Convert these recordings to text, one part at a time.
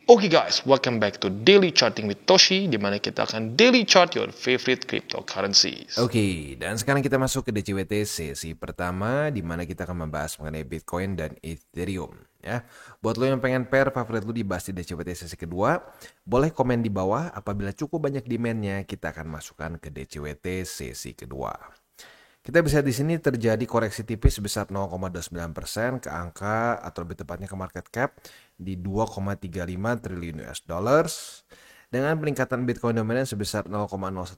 Oke guys, welcome back to Daily Charting with Toshi, di mana kita akan daily chart your favorite cryptocurrencies. Oke, dan sekarang kita masuk ke DCWT sesi pertama, di mana kita akan membahas mengenai Bitcoin dan Ethereum. Ya, buat lo yang pengen pair favorit lo dibahas di DCWT sesi kedua, boleh komen di bawah. Apabila cukup banyak demandnya, kita akan masukkan ke DCWT sesi kedua. Kita bisa di sini terjadi koreksi tipis sebesar 0,29% ke angka atau lebih tepatnya ke market cap di 2,35 triliun US dollars dengan peningkatan Bitcoin dominan sebesar 0,01%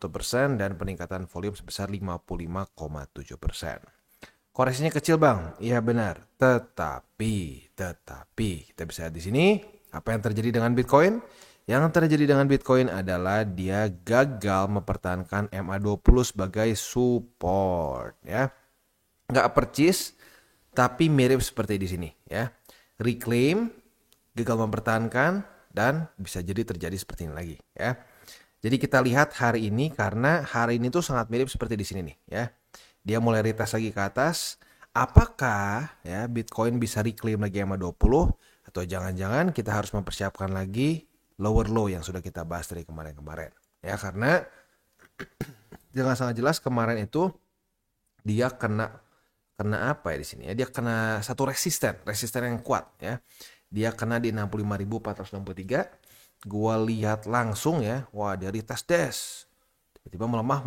dan peningkatan volume sebesar 55,7%. Koreksinya kecil bang, iya benar. Tetapi kita bisa lihat di sini apa yang terjadi dengan Bitcoin. Yang terjadi dengan Bitcoin adalah dia gagal mempertahankan MA20 sebagai support, ya. Nggak percis, tapi mirip seperti di sini, ya. Reclaim, gagal mempertahankan, dan bisa jadi terjadi seperti ini lagi, ya. Jadi kita lihat hari ini karena hari ini tuh sangat mirip seperti di sini nih, ya. Dia mulai retest lagi ke atas. Apakah ya Bitcoin bisa reclaim lagi MA20 atau jangan-jangan kita harus mempersiapkan lagi lower low yang sudah kita bahas dari kemarin-kemarin. Ya karena jangan sangat jelas kemarin itu dia kena apa ya di sini ya? Dia kena satu resisten yang kuat ya. Dia kena di 65.463. Gua lihat langsung ya, wah dia retest des. Tiba-tiba melemah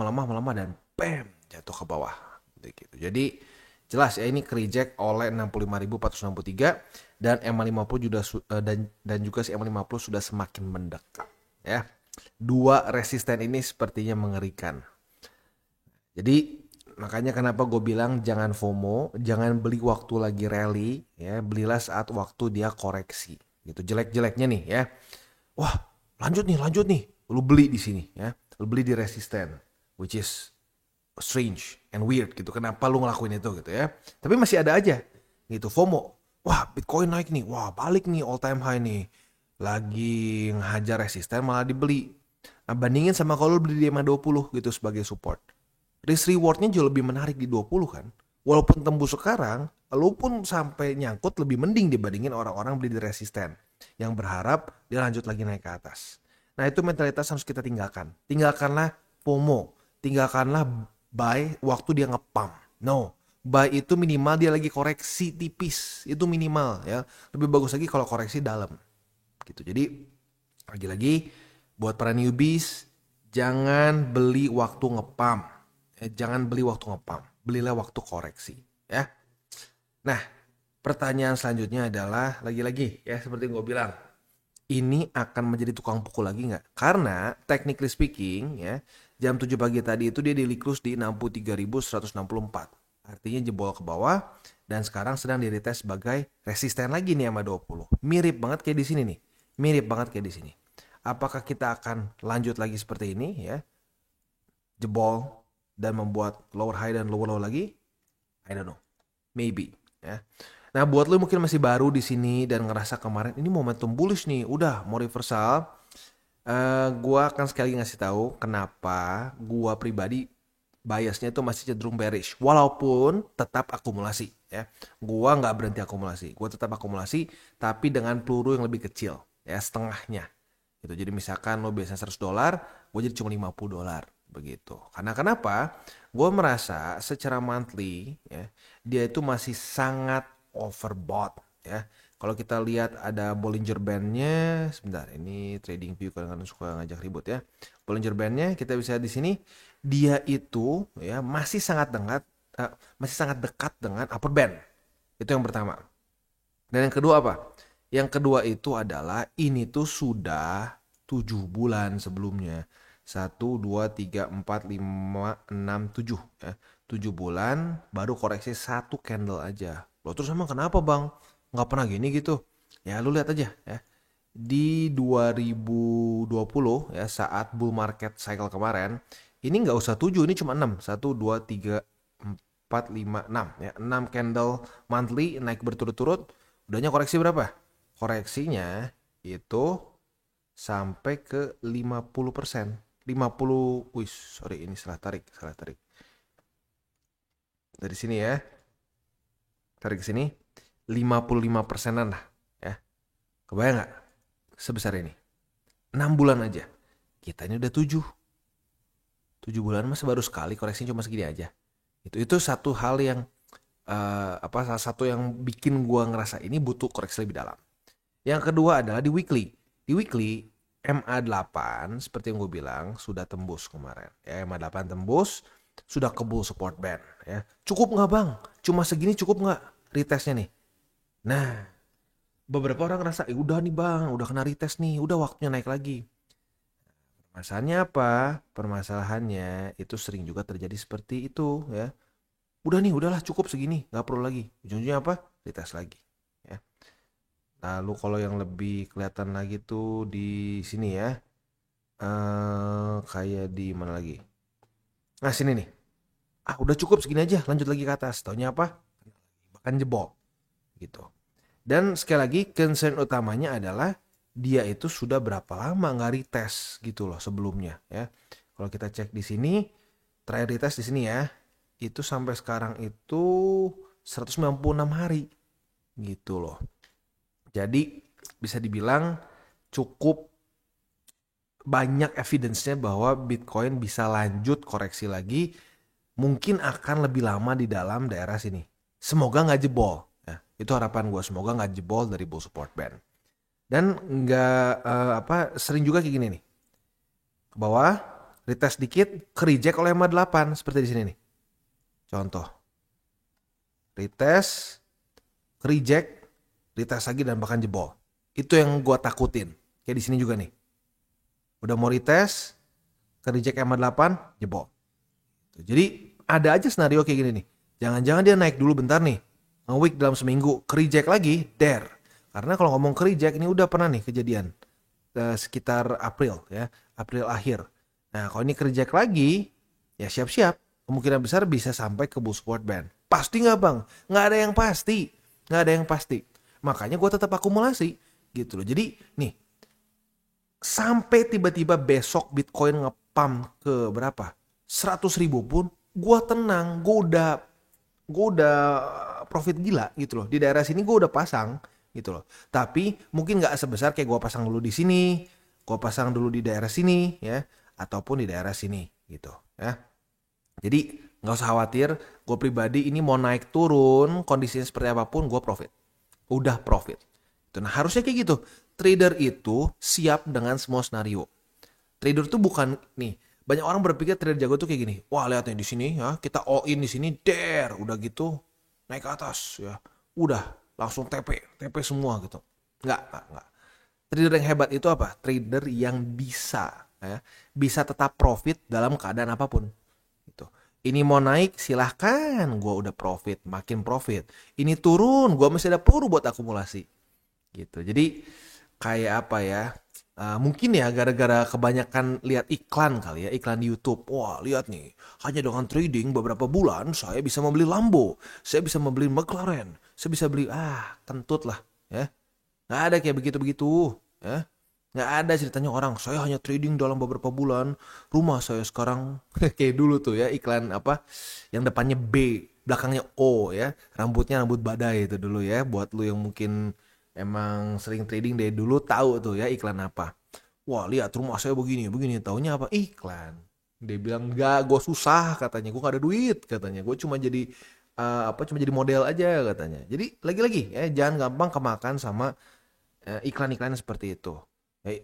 dan bam jatuh ke bawah. Gitu. Jadi jelas ya ini reject oleh 65.463 dan MA50 dan juga si MA50 sudah semakin mendekat ya. Dua resisten ini sepertinya mengerikan. Jadi makanya kenapa gue bilang jangan FOMO, jangan beli waktu lagi rally ya, belilah saat waktu dia koreksi. Gitu jelek-jeleknya nih ya. Wah, lanjut nih. Lu beli di sini ya. Lu beli di resisten which is strange and weird gitu. Kenapa lu ngelakuin itu gitu ya. Tapi masih ada aja gitu FOMO. Wah Bitcoin naik nih. Wah balik nih all time high nih. Lagi ngehajar resisten malah dibeli. Nah, bandingin sama kalau lu beli di MA20 gitu sebagai support. Risk rewardnya jauh lebih menarik di 20 kan. Walaupun tembus sekarang, lu pun sampai nyangkut lebih mending dibandingin orang-orang beli di resisten. Yang berharap dia lanjut lagi naik ke atas. Nah itu mentalitas harus kita tinggalkan. Tinggalkanlah FOMO. Tinggalkanlah buy waktu dia ngepump. No, buy itu minimal dia lagi koreksi tipis. Itu minimal ya. Lebih bagus lagi kalau koreksi dalam. Gitu. Jadi lagi-lagi buat para newbies jangan beli waktu ngepump. Jangan beli waktu ngepump. Belilah waktu koreksi ya. Nah, pertanyaan selanjutnya adalah lagi-lagi ya seperti yang gue bilang. Ini akan menjadi tukang pukul lagi nggak? Karena technically speaking ya jam 7 pagi tadi itu dia diliklus di 63.164. Artinya jebol ke bawah dan sekarang sedang diretest sebagai resisten lagi nih sama 20. Mirip banget kayak di sini nih. Mirip banget kayak di sini. Apakah kita akan lanjut lagi seperti ini ya? Jebol dan membuat lower high dan lower low lagi? I don't know. Maybe ya. Nah, buat lo mungkin masih baru di sini dan ngerasa kemarin ini momentum bullish nih, udah mau reversal. Gua akan sekali lagi ngasih tahu kenapa gua pribadi biasnya itu masih cenderung bearish, walaupun tetap akumulasi ya. Gua nggak berhenti akumulasi, gua tetap akumulasi, tapi dengan peluru yang lebih kecil ya, setengahnya. Gitu. Jadi misalkan lo biasanya $100, gue jadi cuma $50 begitu. Karena kenapa? Gue merasa secara monthly ya, dia itu masih sangat overbought ya. Kalau kita lihat ada Bollinger Band-nya, sebentar ini Trading View kadang-kadang suka ngajak ribut ya. Bollinger Band-nya kita bisa lihat di sini dia itu ya masih sangat dekat dengan upper band. Itu yang pertama. Dan yang kedua apa? Yang kedua itu adalah ini tuh sudah 7 bulan sebelumnya. 1, 2, 3, 4, 5, 6, 7 ya. 7 bulan baru koreksi satu candle aja. Loh terus emang kenapa bang? Nggak pernah gini gitu. Ya lu lihat aja ya. Di 2020 ya saat bull market cycle kemarin. Ini nggak usah 7, ini cuma 6. 1, 2, 3, 4, 5, 6 ya. 6 candle monthly naik berturut-turut. Udahnya koreksi berapa? Koreksinya itu sampai ke 50%. 50, wih sorry ini salah tarik. Dari sini ya, tarik ke sini, 55%an lah ya. Kebayang nggak? sebesar ini. 6 bulan aja. Kita ini udah 7. 7 bulan masa baru sekali koreksinya cuma segini aja. Itu satu hal yang salah satu yang bikin gua ngerasa ini butuh koreksi lebih dalam. Yang kedua adalah di weekly. Di weekly MA8 seperti yang gue bilang sudah tembus kemarin. Ya, MA8 tembus, sudah ke bull support band ya. Cukup nggak bang? Cuma segini cukup nggak retestnya nih? Nah, beberapa orang ngerasa, udah nih bang, udah kena retest nih, udah waktunya naik lagi. Permasalahannya apa? Permasalahannya itu sering juga terjadi seperti itu ya. Udah nih, udahlah cukup segini, nggak perlu lagi. Ujung-ujungnya apa? Retest lagi. Ya. Lalu kalau yang lebih kelihatan lagi tuh di sini ya, kayak di mana lagi? Nah sini nih, udah cukup segini aja, lanjut lagi ke atas. Taunya apa? Bahkan jebol, gitu. Dan sekali lagi concern utamanya adalah dia itu sudah berapa lama nggak retest gitu loh sebelumnya ya. Kalau kita cek di sini, terakhir retest di sini ya, itu sampai sekarang itu 196 hari gitu loh. Jadi bisa dibilang cukup banyak evidence-nya bahwa Bitcoin bisa lanjut koreksi lagi, mungkin akan lebih lama di dalam daerah sini. Semoga nggak jebol. Ya, itu harapan gue, semoga nggak jebol dari bull support band. Dan nggak sering juga kayak gini nih. Ke bawah, retest dikit, ke reject oleh MA8 seperti di sini nih. Contoh. Retest, ke reject, retest lagi dan bahkan jebol. Itu yang gue takutin. Kayak di sini juga nih. Udah mau retest, ke reject MA8, jebol. Jadi ada aja senario kayak gini nih. Jangan-jangan dia naik dulu bentar nih. Nge-week dalam seminggu, ke reject lagi, der. Karena kalau ngomong ke reject ini udah pernah nih kejadian. Sekitar April ya. April akhir. Nah kalau ini ke reject lagi, ya siap-siap. Kemungkinan besar bisa sampai ke bull support band. Pasti nggak bang? Nggak ada yang pasti. Nggak ada yang pasti. Makanya gue tetap akumulasi. Gitu loh. Jadi nih. Sampai tiba-tiba besok Bitcoin ngepump ke berapa? 100.000 pun gue tenang. Gue udah profit gila gitu loh. Di daerah sini gue udah pasang gitu loh. Tapi mungkin nggak sebesar kayak gue pasang dulu di sini. Gue pasang dulu di daerah sini ya. Ataupun di daerah sini gitu ya. Jadi nggak usah khawatir, gue pribadi ini mau naik turun, kondisinya seperti apapun, gue profit. Udah profit. Nah harusnya kayak gitu. Trader itu siap dengan semua skenario. Trader tuh bukan nih, banyak orang berpikir trader jago tuh kayak gini. Wah lihat nih di sini ya, kita all in di sini, udah gitu naik ke atas ya. Udah langsung TP semua gitu. Enggak. Trader yang hebat itu apa? Trader yang bisa tetap profit dalam keadaan apapun. Ini mau naik silahkan, gue udah profit, makin profit. Ini turun, gue masih ada peluru buat akumulasi. Gitu. Jadi kayak apa ya? Mungkin ya gara-gara kebanyakan lihat iklan kali ya, iklan di YouTube. Wah lihat nih, hanya dengan trading beberapa bulan saya bisa membeli Lambo, saya bisa membeli McLaren, saya bisa beli kentut lah, ya. Nggak ada kayak begitu-begitu, ya. Nggak ada ceritanya orang, saya hanya trading dalam beberapa bulan, rumah saya sekarang kayak dulu tuh ya iklan apa yang depannya B, belakangnya O ya, rambutnya rambut badai itu dulu ya, buat lu yang mungkin emang sering trading dari dulu tahu tuh ya iklan apa. Wah lihat rumah saya begini, taunya apa? Iklan. Dia bilang enggak, gue susah katanya, gue gak ada duit katanya, gue cuma jadi cuma jadi model aja katanya. Jadi lagi-lagi ya jangan gampang kemakan sama iklan-iklan seperti itu.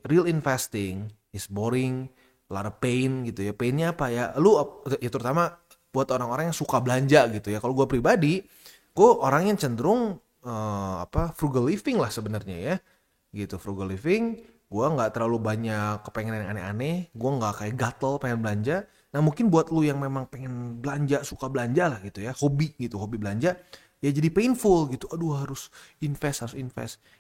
Real investing is boring, a lot of pain gitu ya. Painnya apa ya? Lu ya terutama buat orang-orang yang suka belanja gitu ya. Kalau gue pribadi, gue orang yang cenderung frugal living lah sebenarnya ya. Gitu frugal living. Gue nggak terlalu banyak kepengen yang aneh-aneh. Gue nggak kayak gatel pengen belanja. Nah mungkin buat lu yang memang pengen belanja, suka belanja lah gitu ya, hobi belanja, ya jadi painful gitu. Aduh harus invest.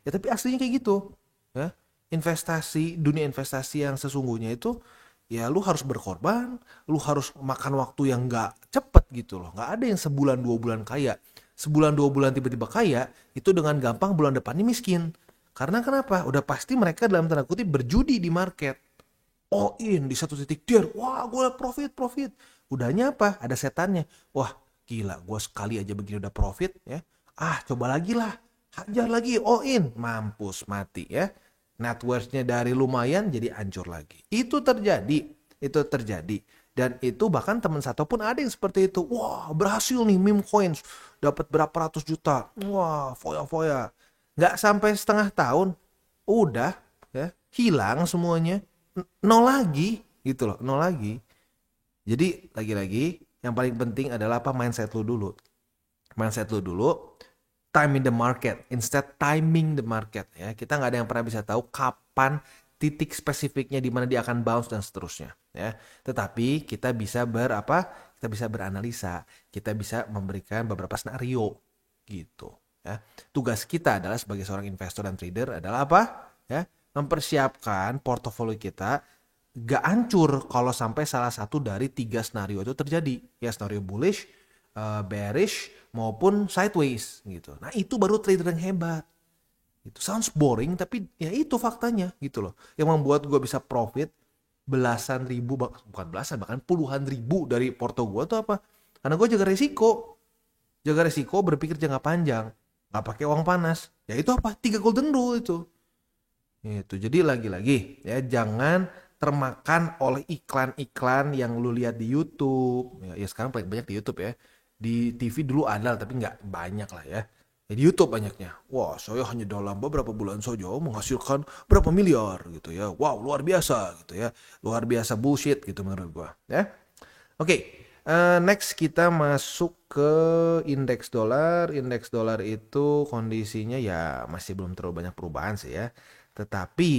Ya tapi aslinya kayak gitu ya. Dunia investasi yang sesungguhnya itu ya lu harus berkorban, lu harus makan waktu yang gak cepet gitu loh. Gak ada yang sebulan 2 bulan kaya, sebulan 2 bulan tiba-tiba kaya, itu dengan gampang bulan depannya miskin. Karena kenapa? Udah pasti mereka dalam tanda kutip berjudi di market. All in di satu titik dia, wah gue profit. Udahnya apa? Ada setannya. Wah gila, gue sekali aja begini udah profit ya. Coba lagi lah, hajar lagi, all in, mampus mati ya. net worth-nya dari lumayan jadi hancur lagi. Itu terjadi. Dan itu bahkan teman satu pun ada yang seperti itu. Wah, berhasil nih meme coins, dapat berapa ratus juta. Wah, foya-foya. Nggak sampai setengah tahun, udah ya hilang semuanya. Nol lagi, gitu loh, nol lagi. Jadi lagi-lagi yang paling penting adalah apa, mindset lu dulu. Mindset lu dulu, time in the market instead timing the market ya. Kita nggak ada yang pernah bisa tahu kapan titik spesifiknya di mana dia akan bounce dan seterusnya ya. Tetapi kita bisa kita bisa beranalisa, kita bisa memberikan beberapa skenario gitu ya. Tugas kita adalah sebagai seorang investor dan trader adalah apa? Ya, mempersiapkan portofolio kita gak hancur kalau sampai salah satu dari 3 skenario itu terjadi. Ya, skenario bullish, bearish maupun sideways gitu. Nah, itu baru trader yang hebat. Itu sounds boring tapi ya itu faktanya gitu loh. Yang membuat gue bisa profit belasan ribu, bukan belasan, bahkan puluhan ribu dari porto gue tuh apa? Karena gue jaga resiko. Jaga resiko, berpikir jangka panjang. Gak pakai uang panas. Ya itu apa? 3 golden rule itu. Itu. Jadi lagi-lagi ya jangan termakan oleh iklan-iklan yang lu lihat di YouTube. Ya sekarang paling banyak di YouTube ya. Di TV dulu ada tapi nggak banyak lah ya. Ya di YouTube banyaknya. Wah, saya hanya dalam beberapa bulan saja menghasilkan berapa miliar gitu ya. Wow, luar biasa gitu ya. Luar biasa bullshit gitu menurut gua ya. Oke, next kita masuk ke indeks dolar. Indeks dolar itu kondisinya ya masih belum terlalu banyak perubahan sih ya. Tetapi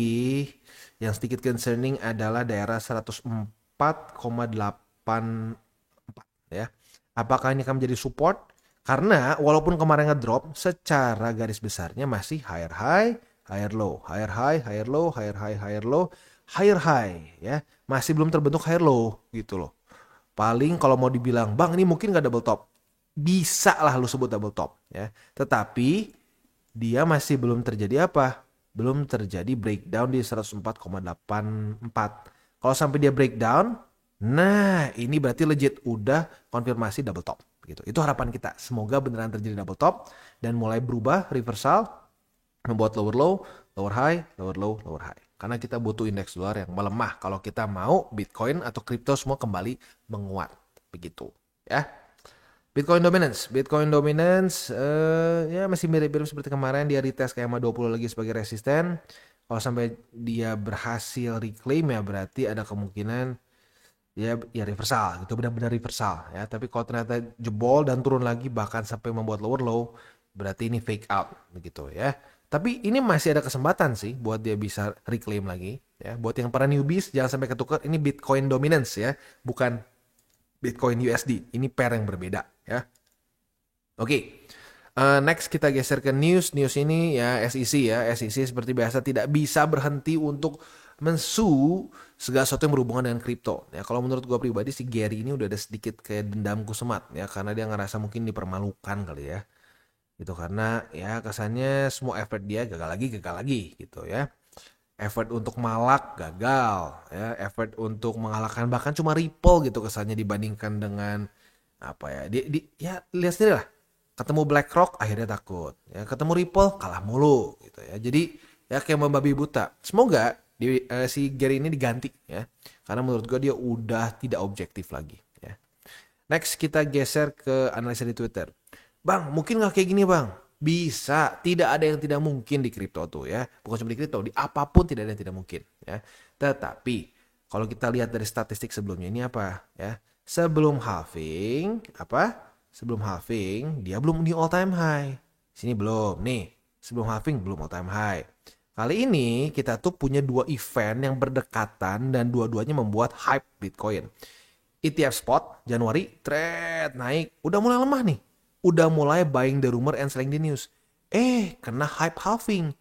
yang sedikit concerning adalah daerah 104,84 ya. Apakah ini akan menjadi support? Karena walaupun kemarin ngedrop, secara garis besarnya masih higher high, higher low, higher high, higher low, higher high, higher low, higher high ya. Masih belum terbentuk higher low gitu loh. Paling kalau mau dibilang, "Bang, ini mungkin gak double top." Bisa lah lu sebut double top ya. Tetapi dia masih belum terjadi apa? Belum terjadi breakdown di 104,84. Kalau sampai dia breakdown, nah ini berarti legit udah konfirmasi double top gitu. Itu harapan kita. Semoga beneran terjadi double top dan mulai berubah reversal, membuat lower low, lower high, lower low, lower high. Karena kita butuh indeks dolar yang melemah kalau kita mau Bitcoin atau kripto semua kembali menguat. Begitu ya. Bitcoin dominance ya masih mirip-mirip seperti kemarin, dia retest kayak 20 lagi sebagai resisten. Kalau sampai dia berhasil reclaim ya berarti ada kemungkinan ya reversal gitu, benar-benar reversal ya. Tapi kalau ternyata jebol dan turun lagi bahkan sampai membuat lower low, berarti ini fake out begitu ya. Tapi ini masih ada kesempatan sih buat dia bisa reclaim lagi ya. Buat yang para newbies jangan sampai ketukar, ini Bitcoin dominance ya, bukan Bitcoin USD. Ini pair yang berbeda ya. Oke. Next kita geser ke news. News ini ya SEC ya. SEC seperti biasa tidak bisa berhenti untuk mensu segala sesuatu yang berhubungan dengan kripto. Ya kalau menurut gue pribadi si Gary ini udah ada sedikit kayak dendamku semat ya, karena dia ngerasa mungkin dipermalukan kali ya. Gitu karena ya kesannya semua effort dia gagal lagi gitu ya. Effort untuk malak gagal ya, effort untuk mengalahkan bahkan cuma Ripple gitu kesannya dibandingkan dengan apa ya. Ya lihat sendiri lah. Ketemu BlackRock akhirnya takut. Ya, ketemu Ripple kalah mulu gitu ya. Jadi ya kayak membabi buta. Semoga si Gary ini diganti ya. Karena menurut gue dia udah tidak objektif lagi ya. Next kita geser ke analisa di Twitter. Bang, mungkin gak kayak gini bang? Bisa, tidak ada yang tidak mungkin di kripto tuh ya. Bukan cuma di kripto, di apapun tidak ada yang tidak mungkin ya. Tetapi kalau kita lihat dari statistik sebelumnya ini apa ya? Sebelum halving dia belum di all time high. Sini belum nih. Sebelum halving belum all time high. Kali ini kita tuh punya 2 event yang berdekatan dan dua-duanya membuat hype Bitcoin. ETF spot Januari thread naik, udah mulai lemah nih. Udah mulai buying the rumor and selling the news. Kena hype halving.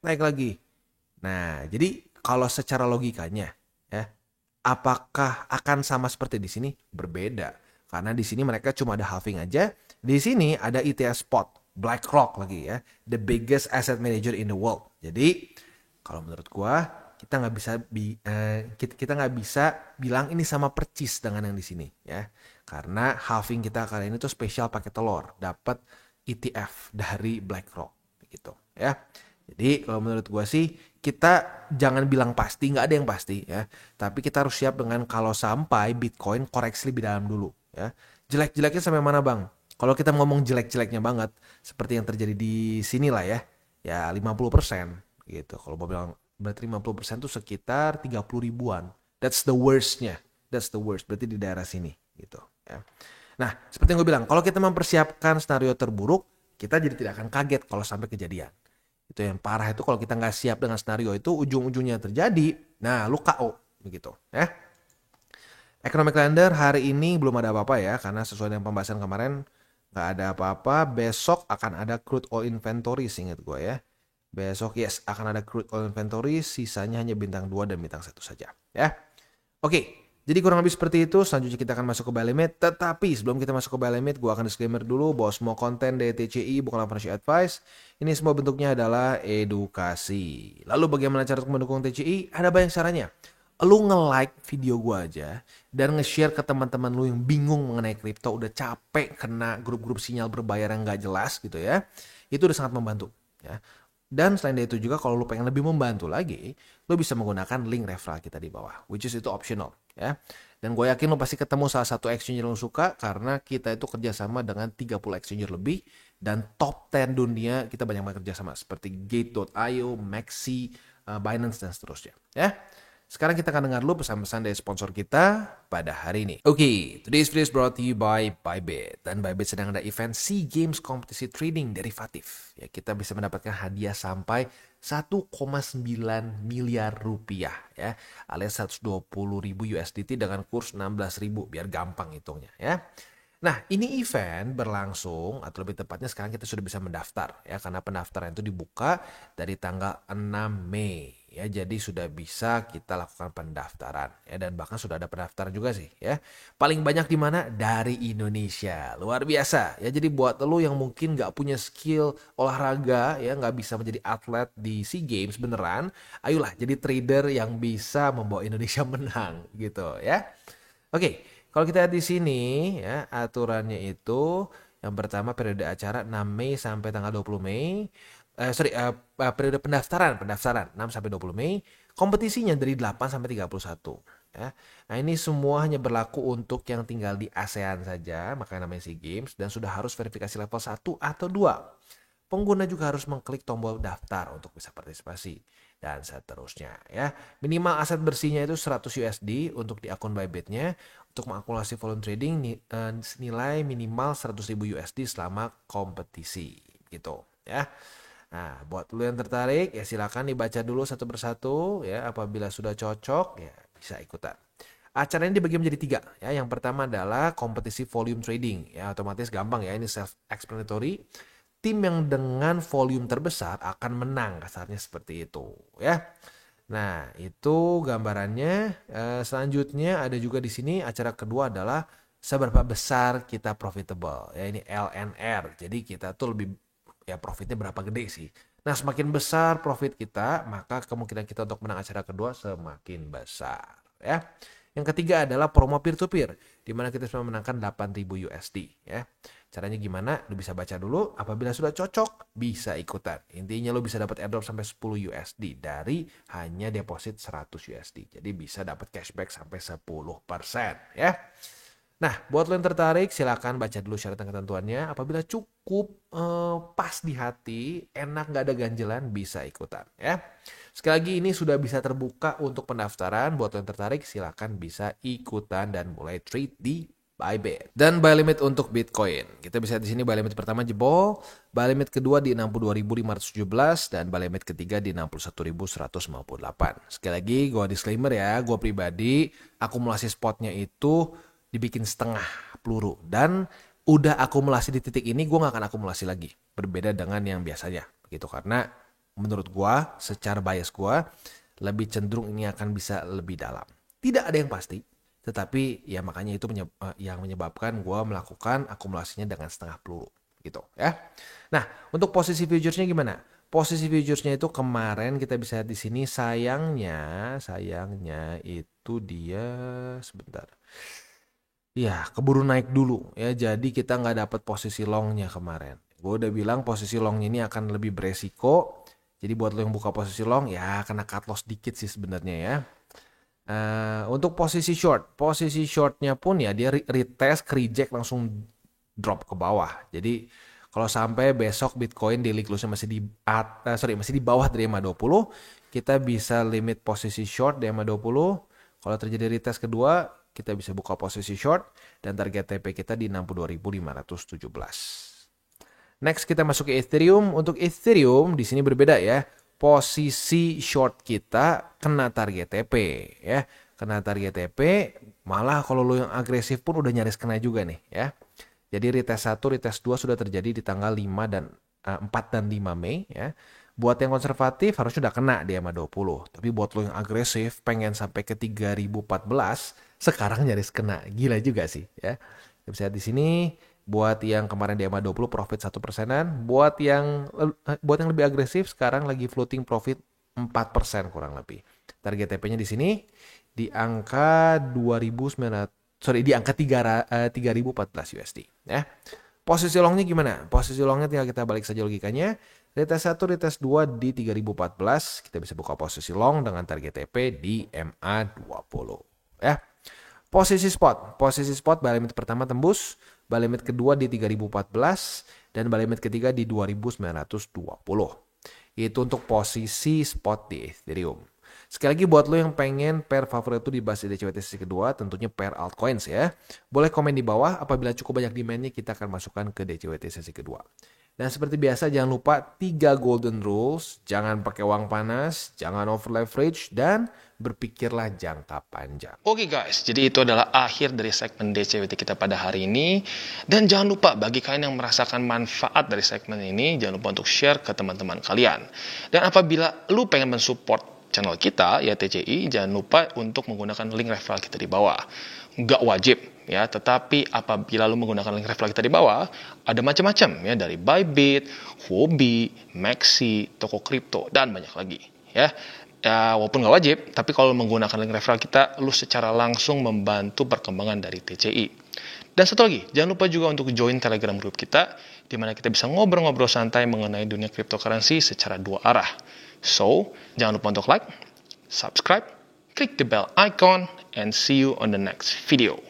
Naik lagi. Nah, jadi kalau secara logikanya ya, apakah akan sama seperti di sini? Berbeda. Karena di sini mereka cuma ada halving aja. Di sini ada ETF spot, BlackRock lagi ya, the biggest asset manager in the world. Jadi kalau menurut gua kita nggak bisa bilang ini sama percis dengan yang di sini ya. Karena halving kita kali ini tuh spesial pakai telur, dapat ETF dari BlackRock gitu ya. Jadi kalau menurut gue sih kita jangan bilang pasti, nggak ada yang pasti ya. Tapi kita harus siap dengan kalau sampai Bitcoin koreksi lebih dalam dulu ya. Jelek-jeleknya sampai mana bang? Kalau kita ngomong jelek-jeleknya banget, seperti yang terjadi di sini lah ya 50% gitu. Kalau mau bilang berarti 50% tuh sekitar 30 ribuan. That's the worstnya. That's the worst. Berarti di daerah sini gitu ya. Nah, seperti yang gue bilang, kalau kita mempersiapkan skenario terburuk, kita jadi tidak akan kaget kalau sampai kejadian. Itu yang parah itu kalau kita nggak siap dengan skenario itu ujung-ujungnya terjadi. Nah, lu KO begitu ya. Economic calendar hari ini belum ada apa-apa ya karena sesuai dengan pembahasan kemarin nggak ada apa-apa. Besok akan ada crude oil inventory ingat gue ya. Besok yes akan ada crude oil inventory, sisanya hanya bintang 2 dan bintang 1 saja ya. Oke. Jadi kurang lebih seperti itu, selanjutnya kita akan masuk ke buy limit. Tetapi sebelum kita masuk ke buy limit, gue akan disclaimer dulu bahwa semua konten dari TCI bukanlah financial advice. Ini semua bentuknya adalah edukasi. Lalu bagaimana cara untuk mendukung TCI? Ada banyak caranya. Lu nge-like video gue aja dan nge-share ke teman-teman lu yang bingung mengenai kripto, udah capek kena grup-grup sinyal berbayar yang gak jelas gitu ya. Itu udah sangat membantu ya. Dan selain dari itu juga kalau lu pengen lebih membantu lagi, lu bisa menggunakan link referral kita di bawah, which is itu optional ya. Dan gue yakin lu pasti ketemu salah satu exchange yang lu suka karena kita itu kerjasama dengan 30 exchange lebih dan top 10 dunia kita banyak banget kerjasama seperti Gate.io, Maxi, Binance dan seterusnya ya. Sekarang kita akan dengar dulu pesan-pesan dari sponsor kita pada hari ini. Oke, today's video is brought to you by Bybit. Dan Bybit sedang ada event SEA Games kompetisi trading derivatif. Ya, kita bisa mendapatkan hadiah sampai 1,9 miliar rupiah ya, alias 120 ribu USDT dengan kurs 16 ribu biar gampang hitungnya ya. Nah, ini event berlangsung atau lebih tepatnya sekarang kita sudah bisa mendaftar ya karena pendaftaran itu dibuka dari tanggal 6 Mei ya. Jadi sudah bisa kita lakukan pendaftaran ya dan bahkan sudah ada pendaftaran juga sih ya. Paling banyak di mana? Dari Indonesia. Luar biasa ya. Jadi buat lo yang mungkin nggak punya skill olahraga ya, nggak bisa menjadi atlet di SEA Games beneran, ayolah jadi trader yang bisa membawa Indonesia menang gitu ya. Oke. Kalau kita lihat di sini ya aturannya itu yang pertama periode acara 6 Mei sampai tanggal 20 Mei. Periode pendaftaran 6 sampai 20 Mei. Kompetisinya dari 8 sampai 31 ya. Nah, ini semua hanya berlaku untuk yang tinggal di ASEAN saja, makanya namanya SEA Games dan sudah harus verifikasi level 1 atau 2. Pengguna juga harus mengklik tombol daftar untuk bisa partisipasi dan seterusnya ya. Minimal aset bersihnya itu 100 USD untuk di akun Bybit-nya. Untuk mengakumulasi volume trading nilai minimal 100.000 USD selama kompetisi gitu ya. Nah, buat lu yang tertarik ya silakan dibaca dulu satu persatu ya. Apabila sudah cocok ya bisa ikutan. Acara ini dibagi menjadi 3 ya. Yang pertama adalah kompetisi volume trading ya, otomatis gampang ya, ini self explanatory. Tim yang dengan volume terbesar akan menang, kasarnya seperti itu ya. Nah, itu gambarannya. Selanjutnya ada juga di sini acara kedua adalah seberapa besar kita profitable. Ya, ini LNR. Jadi kita tuh lebih ya profitnya berapa gede sih. Nah, semakin besar profit kita, maka kemungkinan kita untuk menang acara kedua semakin besar ya. Yang ketiga adalah promo peer-to-peer, di mana kita bisa memenangkan 8.000 USD ya. Caranya gimana? Lu bisa baca dulu, apabila sudah cocok bisa ikutan. Intinya lu bisa dapat airdrop sampai 10 USD dari hanya deposit 100 USD. Jadi bisa dapat cashback sampai 10% ya. Nah, buat lo yang tertarik silakan baca dulu syarat dan ketentuannya. Apabila cukup pas di hati, enak gak ada ganjelan, bisa ikutan ya. Sekali lagi ini sudah bisa terbuka untuk pendaftaran. Buat lo yang tertarik silakan bisa ikutan dan mulai trade di Bybit. Dan buy limit untuk Bitcoin. Kita bisa di sini buy limit pertama jebol, buy limit kedua di 62.517 dan buy limit ketiga di 61.158. Sekali lagi gue disclaimer ya, gue pribadi akumulasi spotnya itu dibikin setengah peluru dan udah akumulasi di titik ini gue gak akan akumulasi lagi. Berbeda dengan yang biasanya gitu karena menurut gue secara bias gue lebih cenderung ini akan bisa lebih dalam. Tidak ada yang pasti. Tetapi ya makanya itu yang menyebabkan gue melakukan akumulasinya dengan setengah peluru gitu ya. Nah, untuk posisi futuresnya gimana? Posisi futuresnya itu kemarin kita bisa lihat di sini sayangnya itu dia sebentar. Ya, keburu naik dulu ya. Jadi kita nggak dapat posisi longnya kemarin. Gue udah bilang posisi longnya ini akan lebih beresiko. Jadi buat lo yang buka posisi long, ya kena cut loss dikit sih sebenarnya ya. Untuk posisi shortnya pun ya dia retest, reject langsung drop ke bawah. Jadi kalau sampai besok Bitcoin daily close-nya masih di bawah dari EMA20, kita bisa limit posisi short di EMA20. Kalau terjadi retest kedua, kita bisa buka posisi short dan target TP kita di 62.517. Next kita masuk ke Ethereum. Untuk Ethereum di sini berbeda ya. Posisi short kita kena target TP ya. Kena target TP, malah kalau lo yang agresif pun udah nyaris kena juga nih ya. Jadi retest 1, retest 2 sudah terjadi di tanggal 4 dan 5 Mei ya. Buat yang konservatif harusnya udah kena di EMA20. Tapi buat lo yang agresif pengen sampai ke 3014, sekarang nyaris kena. Gila juga sih ya. Kita bisa lihat di sini. Buat yang kemarin di EMA20 profit 1%-an, buat yang lebih agresif sekarang lagi floating profit 4% kurang lebih. Target TP-nya di sini di angka 3014 USD ya. Posisi longnya gimana? Posisi longnya tinggal kita balik saja logikanya. Retest 1, retest 2 di 3014, kita bisa buka posisi long dengan target TP di MA20 ya. Posisi spot buy limit pertama tembus, buy limit kedua di 3014 dan buy limit ketiga di 2920. Itu untuk posisi spot di Ethereum. Sekali lagi buat lo yang pengen pair favorit itu dibahas di DCWT sesi kedua, tentunya pair altcoins ya. Boleh komen di bawah, apabila cukup banyak demandnya kita akan masukkan ke DCWT sesi kedua. Dan seperti biasa jangan lupa 3 golden rules, jangan pakai uang panas, jangan over leverage, dan berpikirlah jangka panjang. Oke guys, jadi itu adalah akhir dari segmen DCWT kita pada hari ini. Dan jangan lupa bagi kalian yang merasakan manfaat dari segmen ini, jangan lupa untuk share ke teman-teman kalian. Dan apabila lu pengen mensupport channel kita, ya TCI, jangan lupa untuk menggunakan link referral kita di bawah. Nggak wajib ya, tetapi apabila lu menggunakan link referral kita di bawah, ada macam-macam ya, dari Bybit, Huobi, Maxi, toko kripto, dan banyak lagi ya. Ya, walaupun nggak wajib, tapi kalau menggunakan link referral kita, lu secara langsung membantu perkembangan dari TCI. Dan satu lagi, jangan lupa juga untuk join Telegram group kita, di mana kita bisa ngobrol-ngobrol santai mengenai dunia cryptocurrency secara 2 arah. So, jangan lupa untuk like, subscribe, click the bell icon, and see you on the next video.